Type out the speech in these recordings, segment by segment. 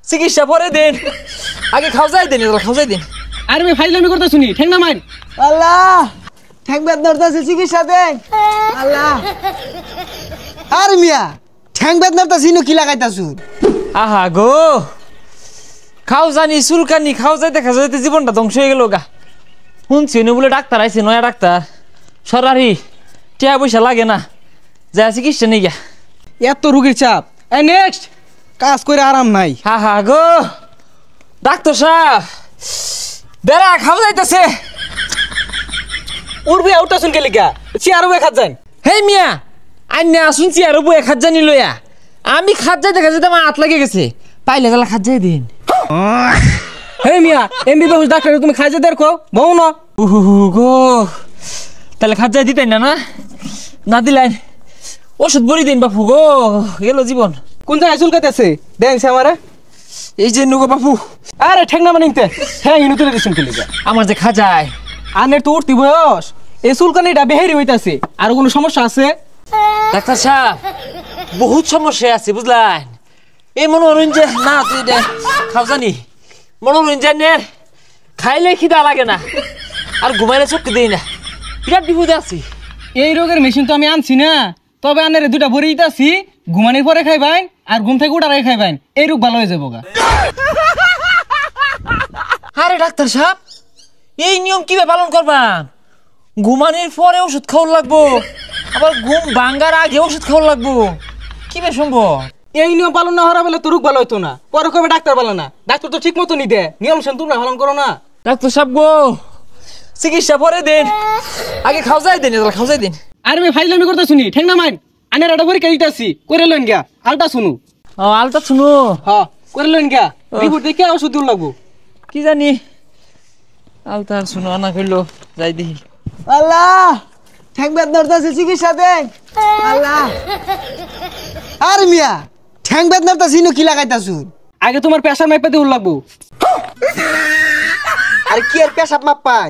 চিকিৎসা পরে দেন, আগে খাওয়াই দেন, খাওয়াই দেন। আরে ভাই ফাইজলামি করতে শুনি, ঠেং না মাইন। আল্লাহ, ঠ্যাং বেদনারতাছে, চিকিৎসা দেন আল্লাহ। আর মিয়া ঠ্যাং বেদনারতাছি কি লাগাইতাছু? আহা গো, খাও জানি চুলকানি, খাও যাইতে যাইতে জীবনটা ধ্বংস হয়ে গেল গা। শুনছি বলে ডাক্তার আইছে, নয়া ডাক্তার সরারি, টিয়া পয়সা লাগে না, যা চিকিৎসা নেই গা। এত রুগীর চাপ, এই নেক্সট কাজ করে আরাম নাই। হা হা গো ডাক্তার সাহেব, বেড়া খাওয়া যাইতেছে। উড়বে আউটা শুনকে লিখা চেয়ার উবে খাত যান। হে মিয়া, আইনা আসুন চেয়ার বয়ে খাত জানি লইয়া, আমি খাত যাইতে যাইতে আমার হাত লাগে গেছে, পাইলে গেলা খাত যাই দিন। হে মিয়া, এমবিবিএস ডাক্তার তুমি খাই যে দেখো বউ না। গো তাহলে খাত যাই দিতেন না, না দিলেন ওষুধ বড়ি দিন বাপু গো, গেল জীবন। কোন জায়গায় চুলকাইতেছে দেখছে আমারে? এই যে নুগো বাপু। আরে ঠেং না মানিতে হ্যাঁ ইনু তুলে দিছেন কি লিখা? আমার যে খাজায় আনের তো উঠতি বয়স, এই চুলকানিটা বেহেরি হইতাছে। আর কোনো সমস্যা আছে? ডাক্তার সাহেব বহুত সমস্যা আছে বুঝলেন। এই মনোরঞ্জন না তুই খাও জানি, মনোরঞ্জনের খাইলে খিদা লাগে না, আর ঘুমাইলে চোখকে দিই না, বিরাট বিপদে আছি। এই রোগের মেশিন তো আমি আনছি না, তবে আনের দুটা ভরে দিতেছি, ঘুমানির পরে খাইবেন আর ঘুম থেকে উঠার আগে খাইবেন, এই রোগ ভালো হয়ে যাবো গা। আরে ডাক্তার সাহেব, এই নিয়ম কিভাবে পালন করবান? ঘুমানির পরে ওষুধ খাওয়া লাগবো, আবার ঘুম ভাঙ্গার আগে ওষুধ খাওয়া লাগবো, কিভাবে সম্ভব? এই নিয়ম পালন না হওয়া বলে তো রোগ ভালো হইতো না, পরে কবে ডাক্তার ভালো না, ডাক্তার তো ঠিক মতো নি দে, নিয়ম শুন তোমরা পালন করো না। ডাক্তার সাহেব গো, চিকিৎসা পরে দেন, আগে খাওয়াই দেন, খাওয়াই দেন। আরে ভাই ফাইজলামি করতে শুনি, ঠেং না মাইন। আনের একটা পরীক্ষা দিতেছি, করে লইন গিয়া আলটা শুনু। ও আলটা শুনো, হ্যাঁ করে লইন গিয়া, রিপোর্ট দেখে ওষুধ দিন লাগবো। কি জানি আলতা শুনো আনা করলো, যাই দেখি। আল্লাহ, ঠ্যাং বেদনারতাছে, চিকিৎসা দেন আল্লাহ। আর মিয়া ঠ্যাং বেদনারতাছি কি লাগাইতাছু? আগে তোমার প্রেসার মাইপা দিউল লাগবো। আর কি আর পেশাব মাপ পাই?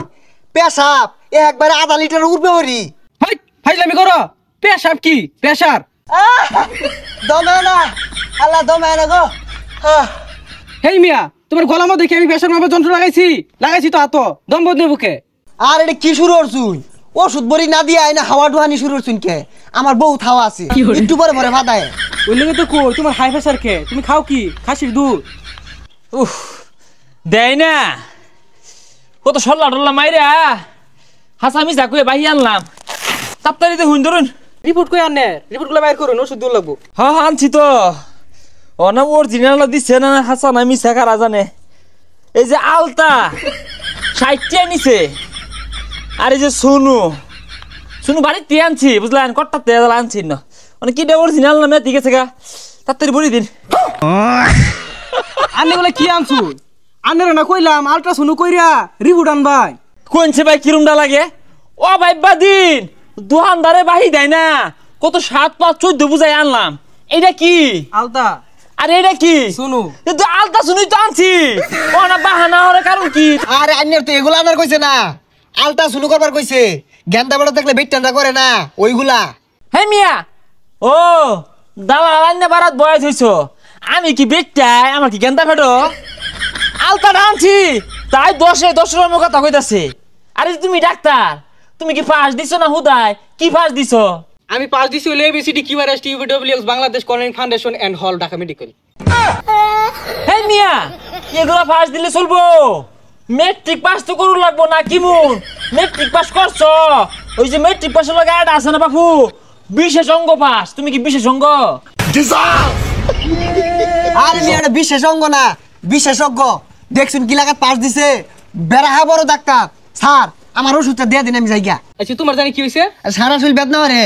পেশাব একবারে আধা লিটার উঠবে ওরি। হাই ফাইজলামি করো, প্রেসার কি প্রেসার? দমে না আল্লাহ, দমে না গো। হেই মিয়া, তোমার গলার মধ্যে দেখি আমি প্রেসার মাপার যন্ত্র লাগাইছি তো, হাতো দম বদ নেই বুকে। আর এটা কি শুরু করছুন? ওষুধ বড়ি না দিয়ে আইনা হাওয়া ডুহানি শুরু করছুন কে? আমার বউ থাওয়া আছে, একটু পরে পরে বাদায়। ওই লেগে তো কই তোমার হাই প্রেসার কে? তুমি খাও কি খাসির দুধ? উফ, দেয় না কত সল্লা টল্লা মাইরা হাসামি যাকুয়ে বাহি আনলাম, তাড়াতাড়ি হুন ধরুন। রিপোর্ট কই আনে? রিপোর্ট গুলো বাইর করুন, ওষুধ দিউল লাগবো। হ্যাঁ আনছি তো, অনাম অরিজিনাল দিচ্ছে না হাসা না মিশা কারা জানে। এই যে আলতা 60 নিছে, আর এই যে সোনু বাড়িতে আনছি বুঝলেন, কট্টা তেল আনছি না, মানে কি অরিজিনাল নামে ঠিক আছে গা, তাড়াতাড়ি বলি দিন। আনে বলে কি আনছু? আনের না কইলাম আলট্রাসাউন্ড কইরা রিপোর্ট আনবাই। কোনছে ভাই কিরমটা লাগে? ও ভাই বাদিন দোকানদারে বাহি দেয় না, কত 7, 5, 14 বুঝাই আনলাম। এটা কি আলতা? আরে এটা কি শুনু? কিন্তু আলতা শুনুই তো আনছি, ও না বাহানা হওয়ার কারণ কি? আরে আন্যের তো এগুলা আনার কইছে না, আলটা শুরু করবার কইছে। গেন্দা বড় দেখলে বেটটা করে না ওইগুলা। হে মিয়া, ও দালাল আন্না বারাত বয়স হইছো, আমি কি বেটটাই, আমার কি গেন্দা ফেটো? আলতাটা আনছি তাই 10 কথা কইতাছে। আরে তুমি ডাক্তার, তুমি কি পাস দিছো না হুদায়? কি পাস দিছো? আমি পাস দিছি হলো এবিসিডি কিউআরএস টিউবিডব্লিউএক্স বাংলাদেশ কর্নিং ফাউন্ডেশন এন্ড হল ঢাকা মেডিকেল। হে মিয়া, এগুলা পাস দিলে চলবো? মেট্রিক পাস তো করু লাগবো না কি মুন? মেট্রিক পাস করছো, ওই যে মেট্রিক পাসের লগে আটা আছে না বাপু, বিশেষ অঙ্গ পাস। তুমি কি বিশেষ অঙ্গ? আরে মিয়া এটা বিশেষজ্ঞ না, বিশেষজ্ঞ। দেখছুন কি লাগাত পাস দিছে, বেড়া বড় ডাক্তার। স্যার আমার ওষুধটা দিয়ে দিন, আমি যাইগা। আচ্ছা তোমার জানি কি হইছে? সারা শরীর বেদনা রে।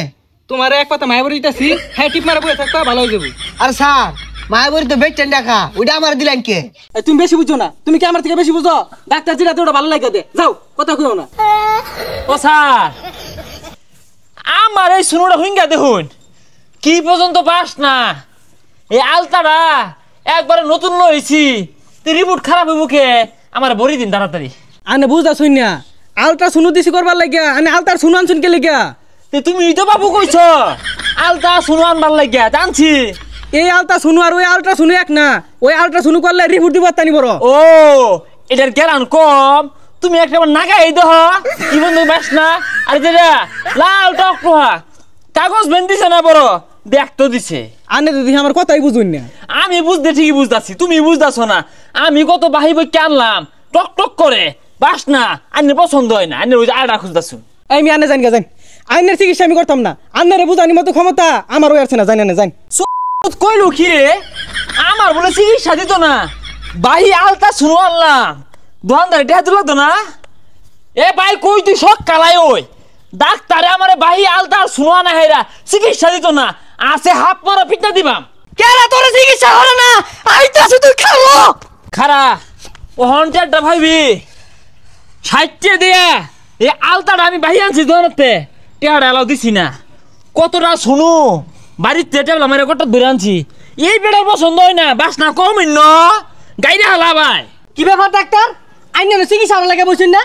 তোমার এক পাতা মায়াবরি দিতাছি, হ্যাঁ টিপ মারা বসে থাকবা ভালো হয়ে যাবে। আরে স্যার মায়াবরি তো বেটটা দেখা, ওইটা আমার দিলেন কে? তুমি বেশি বুঝছো না, তুমি কি আমার থেকে বেশি বুঝো? ডাক্তার যেটা ওটা ভালো লাগে দে, যাও কথা কইও না। ও স্যার, আমার এই শুনুটা হুইঙ্গা দেখুন, কি পর্যন্ত পাস না। এই আলতাটা একবারে নতুন লইছি, রিপোর্ট খারাপ হইব কে? আমার বড়ি দিন তাড়াতাড়ি। আনে বুঝা শুন না, আলট্রাসাউন্ড দিছি করবার লাগিয়া, আনে আলট্রাসাউন্ড আনছুন কে লাগিয়া? তুমি তো বাবু কইছ আলতা শুনো আনবার লাগিয়া, জানছি এই আলতা শুনু আর ওই আলট্রা শুনু এক না, ওই আলট্রা শুনু করলে রিপোর্ট দিব তানি বড়। ও এটার কেরান কম, তুমি একটা নাগাই দেহ কি বন্ধু বাস না। আর যেটা লাল টকটোহা কাগজ বেন দিছে না বড়, দেখতো দিছে। আনে তো দেখি আমার কথাই বুঝুন না। আমি বুঝতে ঠিকই বুঝতাছি, তুমি বুঝতাছো না। আমি কত বাহি বই আনলাম, টক টক করে বাস না, আন্নের পছন্দ হয় না, আন্নের ওই যে আড়া খুঁজতাছু। আমি আনে জানি জান, আইনের চিকিৎসা আমি করতাম না, আন্নারে বুঝানি মতো ক্ষমতা আমার ওই আছে না, জানি না জান। কইলো কি রে, আমার বলে চিকিৎসা দিত না, বাহি আলতা শুনো আনলাম, দোকানদারে টেহা দিল তো না। এ ভাই কই তুই সব কালাই ওই ডাক্তারে আমারে বাহি আলতা আর শুনো না হেরা চিকিৎসা দিত না, আছে হাফ মারা পিঠা দিবাম। কেরা তোর চিকিৎসা হলো না, আইতাছে তুই খাবো খারা ও হন্টারটা ভাইবি 60 দিয়া এই আলতাটা আমি বাহি আনছি দোকানতে, টেহাটা এলাও দিছি না। কতটা শুনু বাড়িতে টেবলা মেরে কত ধরে আনছি, এই বেড়ার পছন্দ হয় না, বাস না কম গাইরে হালা ভাই। কি ব্যাপার ডাক্তার, আইনের চিকিৎসা লাগে বলছেন না,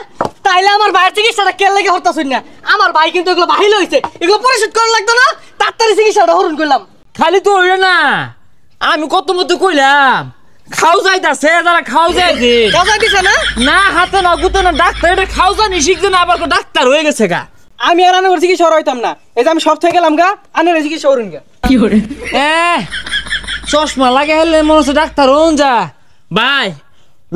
তাইলে আমার ভাইয়ের চিকিৎসাটা কে লাগে হরতাছুন না। আমার ভাই কিন্তু এগুলো বাহিল হয়েছে, এগুলো পরিশোধ করা লাগতো না, তাড়াতাড়ি চিকিৎসাটা হরণ করলাম। খালি তো হইলে না, আমি কত মতো কইলাম খাও যাইতাছে, যারা খাও যাইছে কথা দিছে না, না হাতে না গুতে না, ডাক্তার এটা খাও জানি শিখছে না, আবার ডাক্তার হয়ে গেছে গা। আমি আর আনের চিকিৎসা হইতাম না, এই যে আমি সব থেকে গেলাম গা, আনের চিকিৎসা হরুন গা। কি করে চশমা লাগে হেলে মনে হচ্ছে ডাক্তার হন যা। ভাই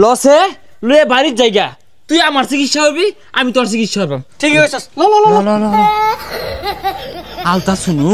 লসে লুয়ে বাড়ির জায়গা, তুই আমার চিকিৎসা হবি, আমি তোর চিকিৎসা হবাম। ঠিক আছে, আলতা শুনু